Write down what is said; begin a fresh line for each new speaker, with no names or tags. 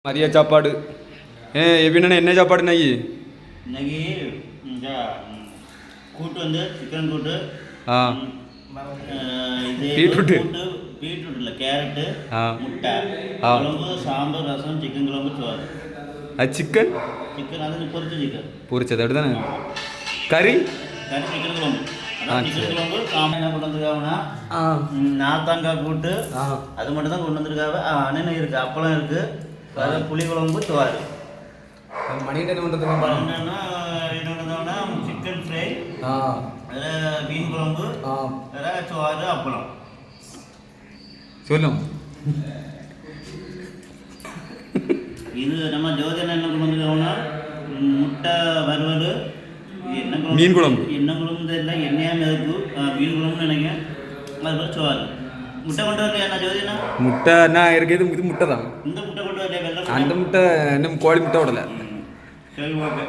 மதிய சாப்பாடு எப்படின்னா என்ன சாப்பாடுண்ணா
இன்னைக்கு கூட்டு வந்து சிக்கன் கூட்டு, இது
பீட்ரூட்டு
பீட்ரூட் இல்லை கேரட்டு, முட்டை, குழம்பு, சாம்பார், ரசம், சிக்கன் குழம்பு, சோறு.
அது சிக்கன்
அது பொரிச்ச சிக்கன்
பொரிச்சது அப்படி தானே. கறி
சிக்கன் குழம்பு. சிக்கன் குழம்பு சாம்பார் என்ன கொண்டு வந்துருக்காங்கன்னா நாத்தாங்காய் கூட்டு, அது மட்டும் தான் கொண்டு வந்துருக்காங்க. அண்ணன் இருக்குது, அப்பளம் இருக்குது, புளி குழம்பு, சோறு.
மணிகண்டன்
என்னன்னா சிக்கன் ஃப்ரை, அதில் மீன் குழம்பு, அதில் சோறு, அப்பளம்.
சொல்லும்
இது நம்ம ஜோதியன் என்ன கொண்டு வந்துருக்கோம்னா முட்டை வறுவல்,
மீன் குழம்பு,
என்ன குழம்பு தெரியல, எண்ணெயாக இருக்கு, மீன் குழம்புன்னு நினைக்கிறேன். அதுபோல் சோறு. முட்டை கொண்டு வரலையா என்ன ஜோதியனா?
முட்டை என்ன இருக்குது, இது முட்டை தான்.
இந்த முட்டை கொண்டு வரலையா?
அந்த முட்டை இன்னும் கோழி முட்டை விடலை.
சரி, ஓகே.